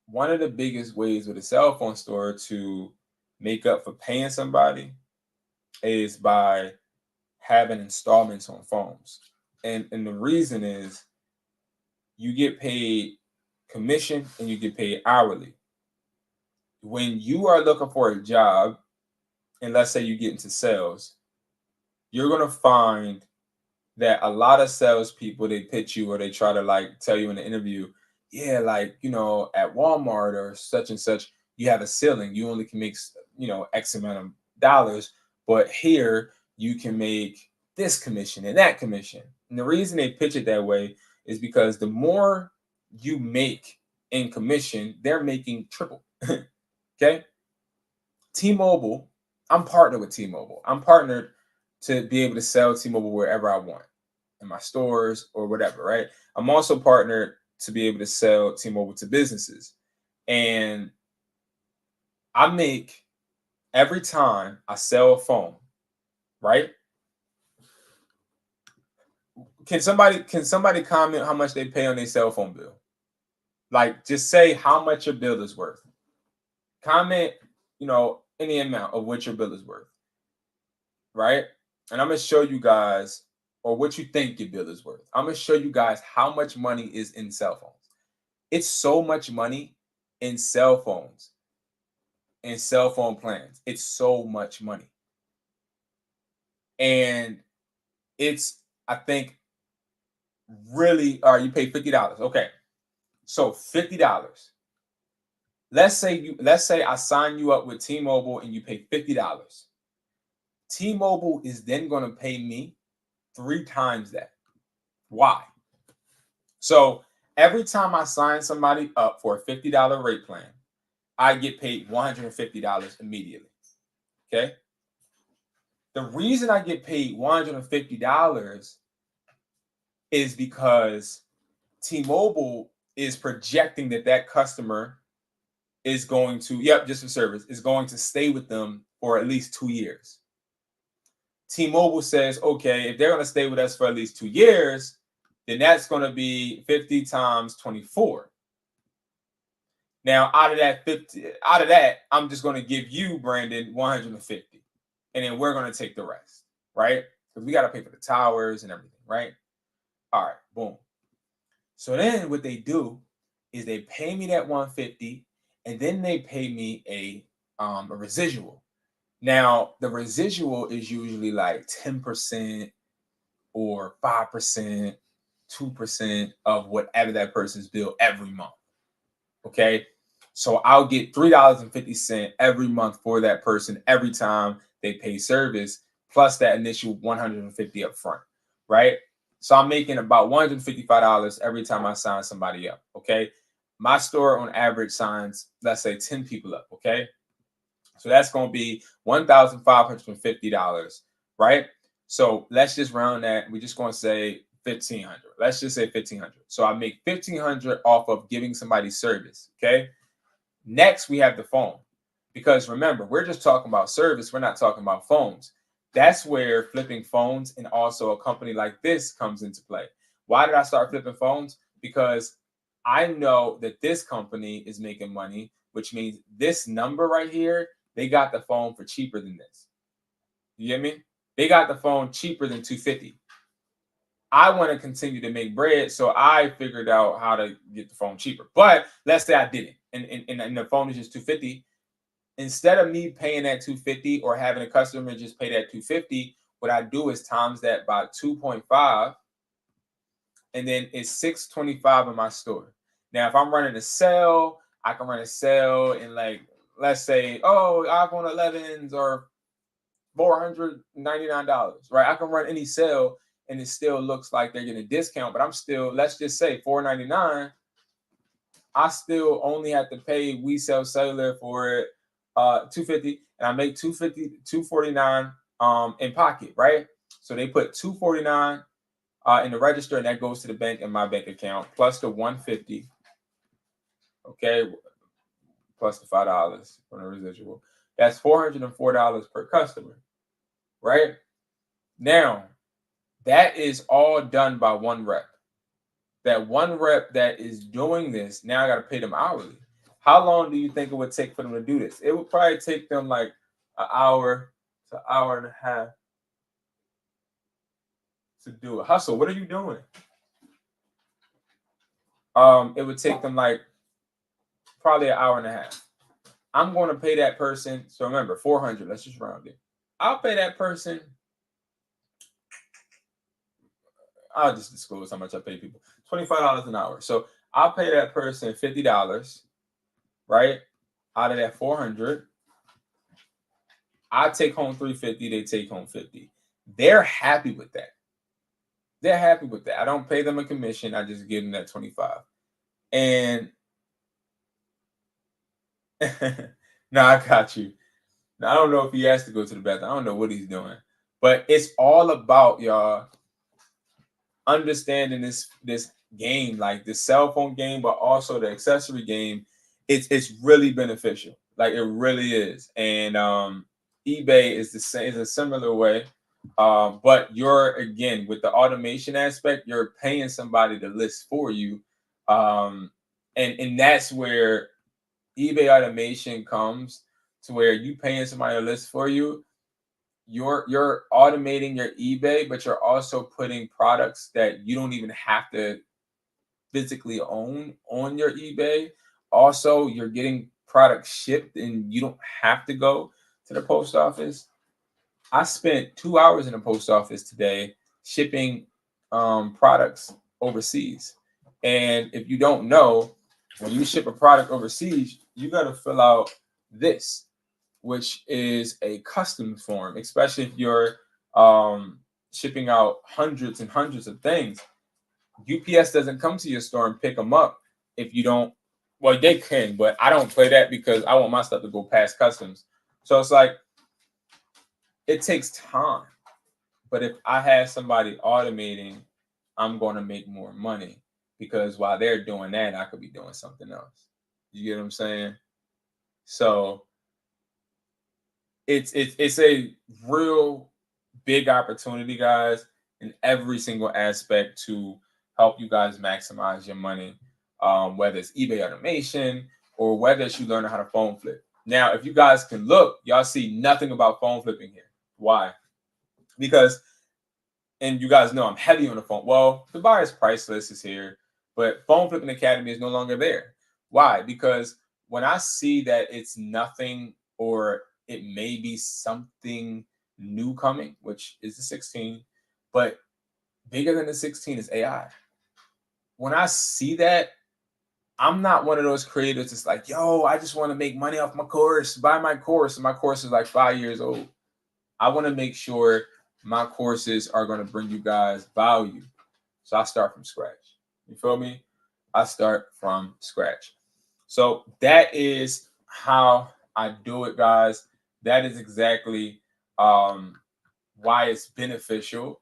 one of the biggest ways with a cell phone store to make up for paying somebody is by having installments on phones. And the reason is you get paid commission and you get paid hourly. When you are looking for a job, and let's say you get into sales, you're gonna find that a lot of salespeople they pitch you or they try to like tell you in the interview, yeah, like at Walmart or such and such, you have a ceiling. You only can make X amount of dollars, but here you can make this commission and that commission. And the reason they pitch it that way is because the more you make in commission, they're making triple. Okay. T-Mobile, I'm partnered with T-Mobile. I'm partnered to be able to sell T-Mobile wherever I want, in my stores or whatever, right? I'm also partnered to be able to sell T-Mobile to businesses. And I make, every time I sell a phone, right? Can somebody comment how much they pay on their cell phone bill? Like, just say how much your bill is worth. Comment, any amount of what your bill is worth, right? And I'm gonna show you guys, or what you think your bill is worth. I'm gonna show you guys how much money is in cell phones. It's so much money in cell phones and cell phone plans. It's so much money. And it's, I think, really, all right, you pay $50. Okay. So $50. Let's say I sign you up with T-Mobile and you pay $50. T-Mobile is then going to pay me 3 times that. Why? So every time I sign somebody up for a $50 rate plan, I get paid $150 immediately. Okay. The reason I get paid $150 is because T-Mobile is projecting that customer is going to, just for service, is going to stay with them for at least 2 years. T-Mobile says, okay, if they're going to stay with us for at least 2 years, then that's going to be 50 times 24. Now, out of that, I'm just going to give you, Brandon, 150. And then we're going to take the rest, right? Because we got to pay for the towers and everything, right? All right, boom. So then what they do is they pay me that 150, and then they pay me a residual. Now, the residual is usually like 10% or 5%, 2% of whatever that person's bill every month. Okay. So I'll get $3.50 every month for that person every time they pay service, plus that initial $150 up front, right? So I'm making about $155 every time I sign somebody up. Okay. My store on average signs, let's say 10 people up. Okay. So that's going to be $1,550, right? So let's just round that. We're just going to say 1,500. Let's just say 1,500. So I make 1,500 off of giving somebody service. Okay. Next, we have the phone, because remember, we're just talking about service. We're not talking about phones. That's where flipping phones and also a company like this comes into play. Why did I start flipping phones? Because I know that this company is making money, which means this number right here, they got the phone for cheaper than this. You get me? They got the phone cheaper than $250. I want to continue to make bread, so I figured out how to get the phone cheaper. But let's say I didn't, and the phone is just $250. Instead of me paying that $250 or having a customer just pay that $250, what I do is times that by 2.5, and then it's $625 in my store. Now, if I'm running a sale, I can run a sale in, like, let's say, iPhone 11s are $499, right? I can run any sale and it still looks like they're getting a discount, but I'm still, let's just say $499. I still only have to pay We Sell Cellular for it, $250, and I make $249 in pocket, right? So they put $249 in the register, and that goes to the bank in my bank account, plus the $150, okay, plus the $5 from the residual. That's $404 per customer, right? Now, that is all done by one rep. That one rep that is doing this, now I got to pay them hourly. How long do you think it would take for them to do this? It would probably take them like an hour to an hour and a half to do it. Hustle, what are you doing? It would take them like probably an hour and a half. I'm going to pay that person. So remember, 400. Let's just round it. I'll pay that person. I'll just disclose how much I pay people. $25 an hour. So I'll pay that person $50, right? Out of that 400, I take home $350. They take home $50. they're happy with that. They're happy with that. I don't pay them a commission. I just give them that 25. And no, I got you. Now, I don't know if he has to go to the bathroom. I don't know what he's doing. But it's all about y'all understanding this game, like the cell phone game, but also the accessory game. It's really beneficial. Like it really is. And eBay is the same, is a similar way. But you're, again, with the automation aspect, you're paying somebody to list for you. And that's where eBay automation comes, to where you paying somebody to list for you. You're automating your eBay, but you're also putting products that you don't even have to physically own on your eBay. Also, you're getting products shipped and you don't have to go to the post office. I spent 2 hours in the post office today shipping products overseas. And if you don't know, when you ship a product overseas, you got to fill out this, which is a customs form, especially if you're shipping out hundreds and hundreds of things. UPS doesn't come to your store and pick them up if you don't. Well, they can, but I don't play that because I want my stuff to go past customs. So it's like, it takes time. But if I have somebody automating, I'm going to make more money, because while they're doing that, I could be doing something else. You get what I'm saying? So it's a real big opportunity, guys, in every single aspect to help you guys maximize your money, whether it's eBay automation or whether it's you learning how to phone flip. Now, if you guys can look, y'all see nothing about phone flipping here. Why? Because, and you guys know I'm heavy on the phone. Well, the buyer's price list is here, but Phone Flipping Academy is no longer there. Why? Because when I see that it's nothing, or it may be something new coming, which is the 16, but bigger than the 16 is AI. When I see that, I'm not one of those creators that's like, yo, I just want to make money off my course, buy my course. And my course is like 5 years old. I want to make sure my courses are going to bring you guys value. So I start from scratch. You feel me? I start from scratch. So that is how I do it, guys. That is exactly why it's beneficial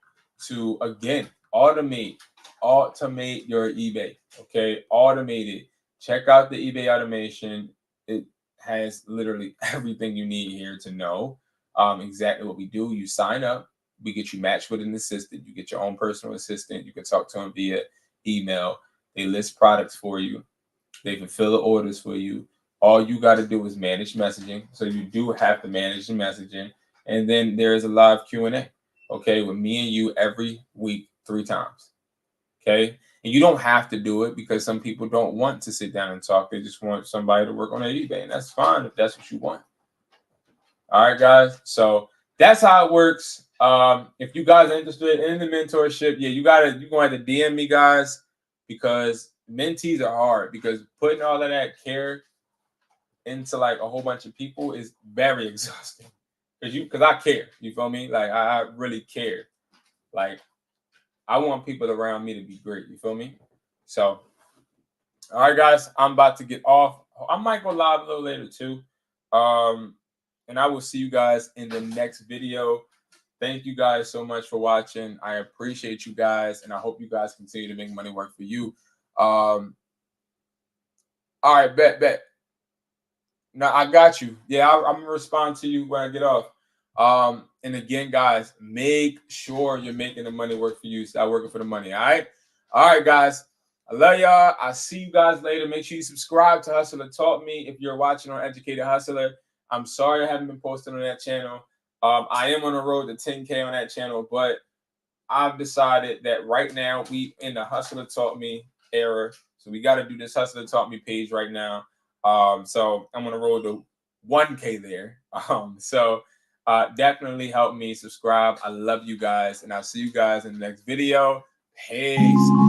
to, again, automate your eBay. Okay, automate it. Check out the eBay automation. It has literally everything you need here to know exactly what we do. You sign up, we get you matched with an assistant. You get your own personal assistant. You can talk to them via email. They list products for you. They fulfill the orders for you. All you got to do is manage messaging. So you do have to manage the messaging. And then there is a live Q&A, okay, with me and you every week, 3 times. Okay. And you don't have to do it, because some people don't want to sit down and talk. They just want somebody to work on their eBay. And that's fine if that's what you want. All right, guys. So that's how it works. If you guys are interested in the mentorship, yeah, you're going to have to DM me, guys, because mentees are hard, because putting all of that care into like a whole bunch of people is very exhausting. Because I care. You feel me? Like I really care. Like I want people around me to be great. You feel me? So, all right, guys, I'm about to get off. I might go live a little later too. And I will see you guys in the next video. Thank you guys so much for watching. I appreciate you guys, and I hope you guys continue to make money work for you. All right, bet. No, I got you. Yeah, I'm gonna respond to you when I get off. And again, guys, make sure you're making the money work for you. Stop working for the money. All right, guys. I love y'all. I'll see you guys later. Make sure you subscribe to Hustler Taught Me if you're watching on Educated Hustler. I'm sorry I haven't been posting on that channel. I am on the road to 10K on that channel, but I've decided that right now we in the Hustler Taught Me era. So we got to do this Hustler Taught Me page right now. So I'm on the road to 1K there. So definitely help me subscribe. I love you guys, and I'll see you guys in the next video. Peace.